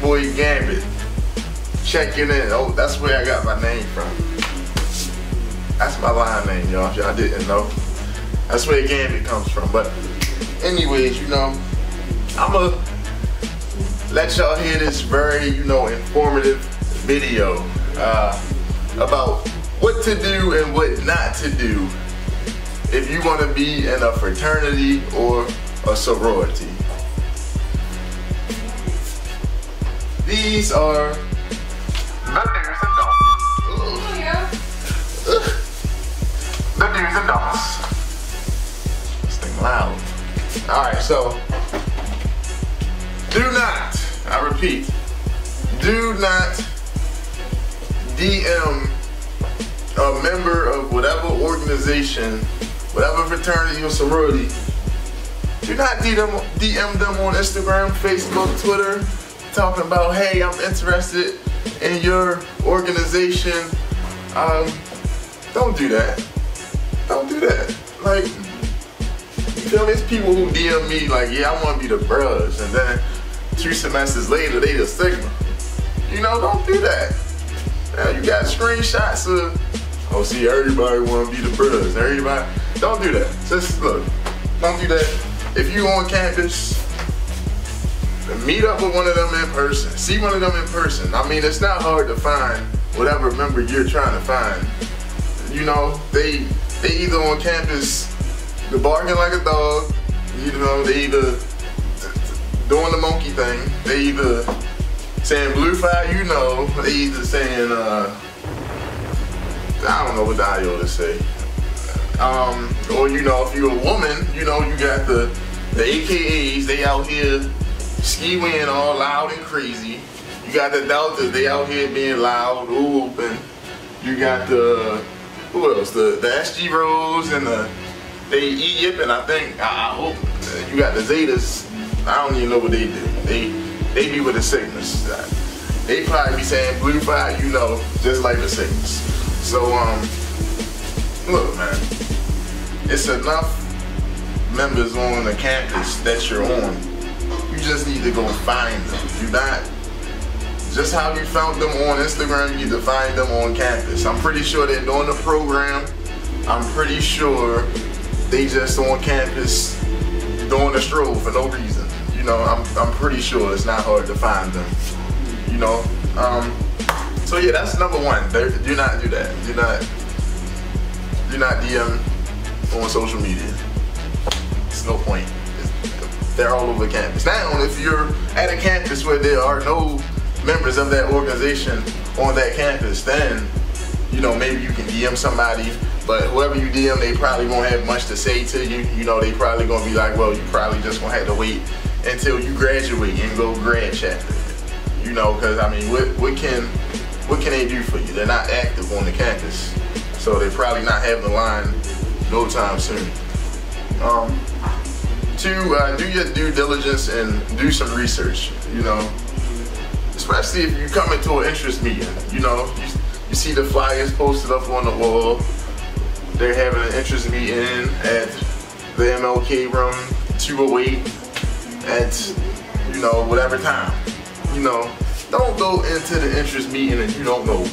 boy Gambit. Checking in. Oh, that's where I got my name from. That's my line name, y'all, if y'all didn't know. That's where Gambit comes from. But anyways, you know, I'ma let y'all hear this very, you know, informative video about what to do and what not to do if you want to be in a fraternity or a sorority. These are the do's and don'ts. The do's and don'ts. This thing loud. Alright, so do not, I repeat, do not DM a member of whatever organization, whatever fraternity or sorority. Do not DM them on Instagram, Facebook, Twitter, talking about, hey, I'm interested in your organization. Don't do that. Don't do that. Like, you feel me? There's people who DM me like, yeah, I want to be the bruhs, and then 2 semesters later, they the sigma. You know, don't do that. Now, you got screenshots of, oh, see, everybody want to be the bruhs. Everybody, don't do that. Just look, don't do that. If you on campus, meet up with one of them in person. See one of them in person. I mean, it's not hard to find whatever member you're trying to find. You know, they either on campus, they barking like a dog. You know, they either doing the monkey thing. They either saying blue fire, you know. They either saying, I don't know what the IOTA say. Or, you know, if you're a woman, you know, you got the AKAs, they out here ski-weeing all loud and crazy. You got the deltas, they out here being loud, open. You got the, who else? The SG Rose and they E-yipping, I think. I hope. You got the Zetas. I don't even know what they do. They be with the Sigmas. They probably be saying blue fire, you know, just like the Sigmas. So, look, man. It's enough members on the campus that you're on. You just need to go find them. Do not, just how you found them on Instagram, you need to find them on campus. I'm pretty sure they're doing the program. I'm pretty sure they just on campus doing a stroll for no reason. You know, I'm pretty sure it's not hard to find them. You know, so yeah, that's number one. Do not do that. Do not DM on social media. It's no point. They're all over campus. Now, if you're at a campus where there are no members of that organization on that campus, then, you know, maybe you can DM somebody, but whoever you DM, they probably won't have much to say to you. You know, they probably gonna be like, well, you probably just gonna have to wait until you graduate and go grad chapter. You know, because I mean, what can they do for you? They're not active on the campus, so they're probably not having a line no time soon. 2, do your due diligence and do some research, you know, especially if you come into an interest meeting. You know, you see the flyers posted up on the wall. They're having an interest meeting at the MLK room 208 at, you know, whatever time. You know, don't go into the interest meeting and you don't know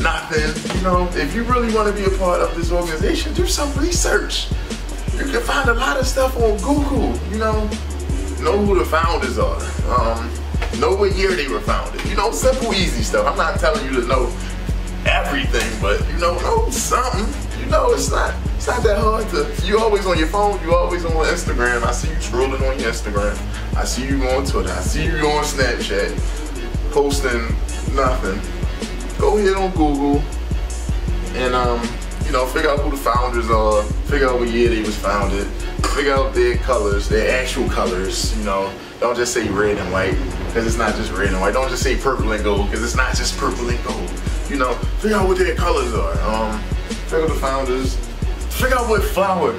nothing. You know, if you really want to be a part of this organization, do some research. You can find a lot of stuff on Google, you know who the founders are, know what year they were founded, you know, simple, easy stuff. I'm not telling you to know everything, but, you know something. You know, it's not that hard to, you always on your phone, you always on Instagram. I see you trolling on your Instagram. I see you on Twitter. I see you on Snapchat, posting nothing. Go ahead on Google and, you know, figure out who the founders are, figure out what year they was founded, figure out their colors, their actual colors, you know. Don't just say red and white, because it's not just red and white. Don't just say purple and gold, because it's not just purple and gold. You know, figure out what their colors are. Figure out the founders, figure out what flower,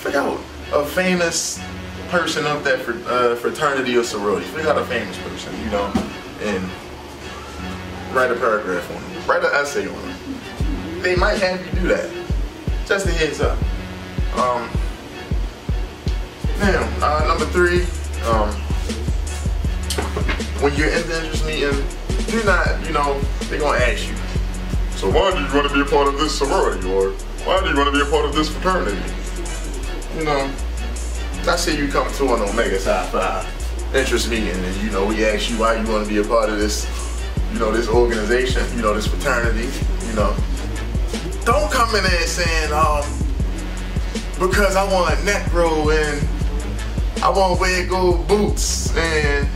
figure out a famous person of that fraternity or sorority. Figure out a famous person, you know, and write a paragraph on them, write an essay on them. They might have you do that. Just a heads up. Now, number 3, when you're in the interest meeting, do not, you know, they're gonna ask you, so why do you want to be a part of this sorority, or why do you want to be a part of this fraternity? You know, let's say you come to an Omega Psi Phi interest meeting, and you know, we ask you why you want to be a part of this, you know, this organization, you know, this fraternity, you know. Don't come in there saying, because I want a neck roll and I want to wear gold boots and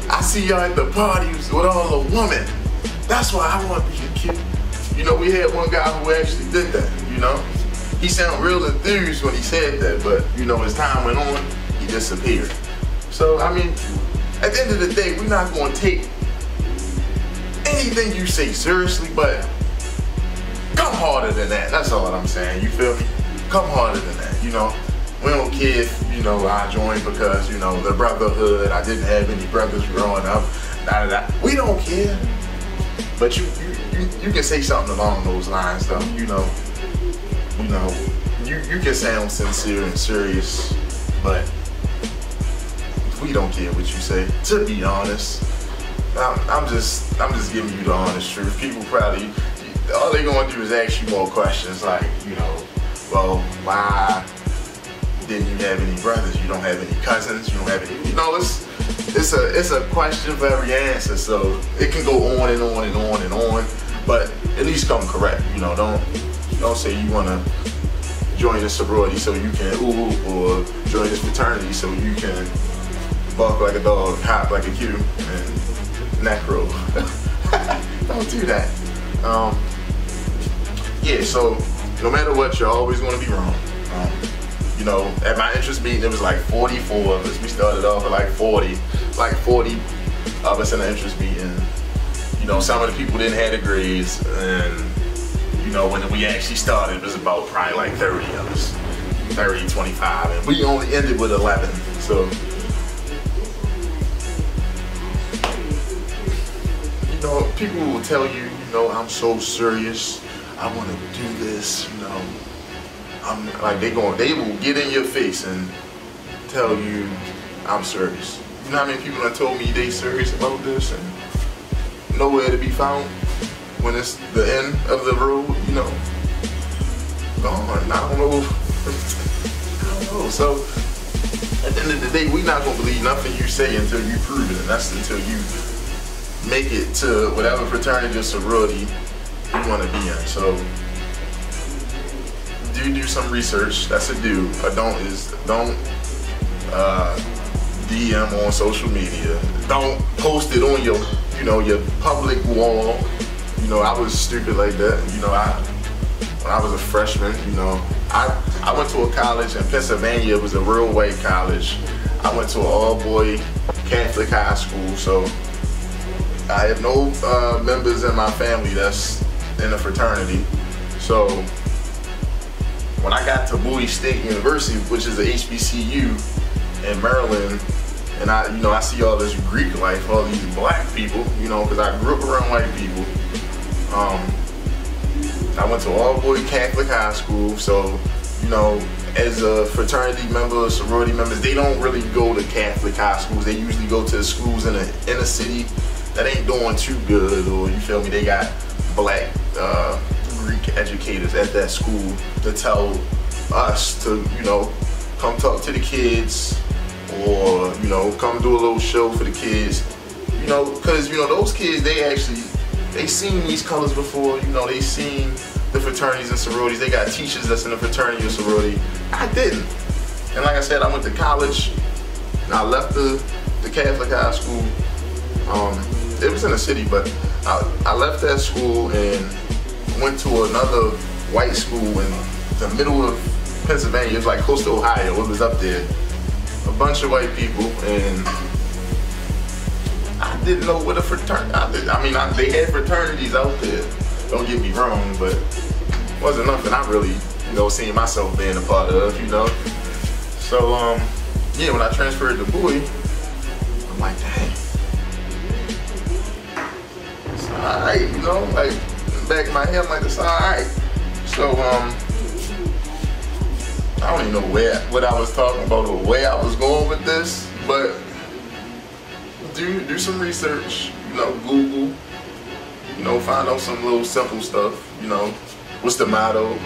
I see y'all at the parties with all the women. That's why I want to be a kid. You know, we had one guy who actually did that, you know. He sounded real enthused when he said that, but, you know, as time went on, he disappeared. So, I mean, at the end of the day, we're not going to take anything you say seriously, but come harder than that. That's all I'm saying. You feel me? Come harder than that, you know. We don't care if, you know, I joined because, you know, the brotherhood, I didn't have any brothers growing up, We don't care. But you can say something along those lines, though, you know. You can sound sincere and serious, but we don't care what you say, to be honest. I'm just giving you the honest truth. People probably, all they're gonna do is ask you more questions like, you know, well, why didn't you have any brothers? You don't have any cousins? You don't have any, you know, it's a question for every answer, so it can go on and on and on and on, but at least come correct, you know. Don't say you wanna join this sorority so you can or join this fraternity so you can bark like a dog, hop like a Q, and neck roll. Don't do that. Yeah, so no matter what, you're always going to be wrong. You know, at my interest meeting, it was like 44 of us. We started off with like 40 of us in the interest meeting. You know, some of the people didn't have the grades, and you know, when we actually started, it was about probably like 30 of us, 30, 25, and we only ended with 11. So, you know, people will tell you, you know, I'm so serious, I want to do this, you know. I'm like, they will get in your face and tell you I'm serious. You know how many people have told me they serious about this and nowhere to be found when it's the end of the road, you know, gone. I don't know. So at the end of the day, we're not gonna believe nothing you say until you prove it, and that's until you make it to whatever fraternity or sorority you want to be in. So do some research. That's a do. A don't is don't DM on social media. Don't post it on your, you know, your public wall. You know, I was stupid like that. You know, when I was a freshman, you know, I went to a college in Pennsylvania. It was a real white college. I went to an all-boy Catholic high school, so I have no members in my family that's in a fraternity. So when I got to Bowie State University, which is a HBCU in Maryland, and I see all this Greek life, all these black people, you know, because I grew up around white people. I went to all-boy Catholic high school, so, you know, as a fraternity member, sorority members, they don't really go to Catholic high schools. They usually go to schools in the inner city that ain't doing too good, or you feel me, they got black Greek educators at that school to tell us to, you know, come talk to the kids, or, you know, come do a little show for the kids, you know, because, you know, those kids, they seen these colors before, you know, they seen the fraternities and sororities. They got teachers that's in a fraternity or sorority. I didn't. And like I said, I went to college, and I left the Catholic high school. It was in the city, but I left that school and went to another white school in the middle of Pennsylvania. It was like close to Ohio. It was up there. A bunch of white people, and I didn't know what a fraternity. I mean, they had fraternities out there. Don't get me wrong, but it wasn't nothing I really, you know, seen myself being a part of, you know. So, yeah, when I transferred to Bowie, I'm like, dang, it's alright, you know, like, in the back of my head, I'm like, it's alright. So, I don't even know what I was talking about or where I was going with this, but do some research. You know, Google. You know, find out some little simple stuff. You know, what's the motto?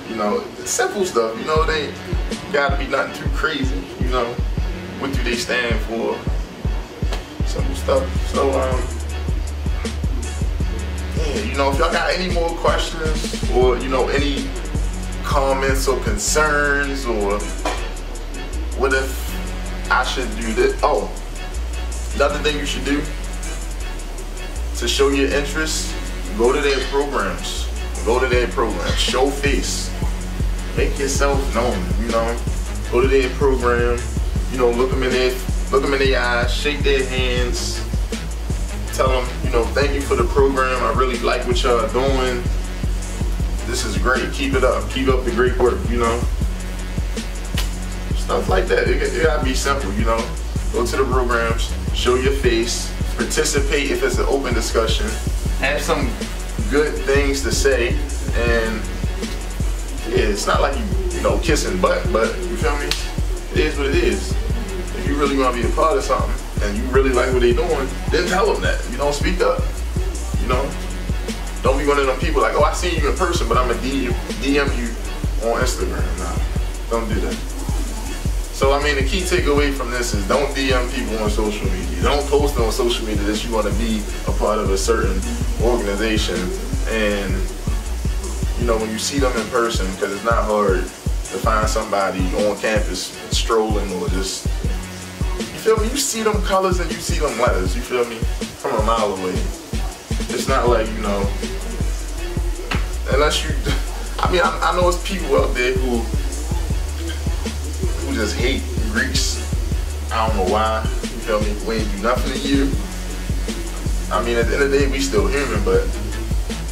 You know, simple stuff. You know, it ain't gotta be nothing too crazy. You know, what do they stand for? Simple stuff. So yeah, you know, if y'all got any more questions or you know any comments or concerns or what if I should do this? Oh, another thing you should do to show your interest, go to their programs. Go to their programs. Show face. Make yourself known, you know. Go to their program, you know, look them in their eyes, shake their hands, tell them, you know, thank you for the program. I really like what y'all doing. This is great. Keep it up. Keep up the great work, you know. Stuff like that. It gotta be simple, you know. Go to the programs, show your face, participate if it's an open discussion, have some good things to say, and yeah, it's not like you know, kissing butt, but you feel me? It is what it is. If you really want to be a part of something and you really like what they're doing, then tell them that. You know, speak up. You know, don't be one of them people like, oh, I see you in person, but I'm gonna DM you on Instagram. Nah, don't do that. So I mean, the key takeaway from this is don't DM people on social media. Don't post on social media that you want to be a part of a certain organization. And you know, when you see them in person, because it's not hard to find somebody on campus strolling or just, you feel me? You see them colors and you see them letters, you feel me? From a mile away. It's not like, you know, unless you, I mean, I know it's people out there who just hate Greeks. I don't know why, you feel me? We ain't do nothing to you. I mean, at the end of the day, we still human, but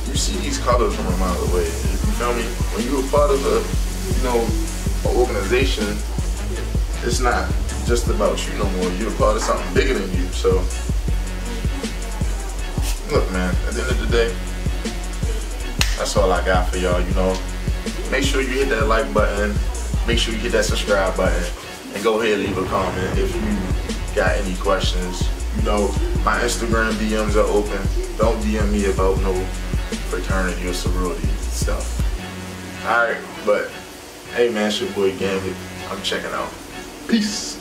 you see these colors from a mile away. You feel me? When you're a part of a, you know, an organization, it's not just about you no more. You're a part of something bigger than you. So, look, man, at the end of the day, that's all I got for y'all. You know, make sure you hit that like button. Make sure you hit that subscribe button. And go ahead and leave a comment if you got any questions. You know, my Instagram DMs are open. Don't DM me about no fraternity or sorority stuff. Alright, but hey man, it's your boy Gambit. I'm checking out. Peace.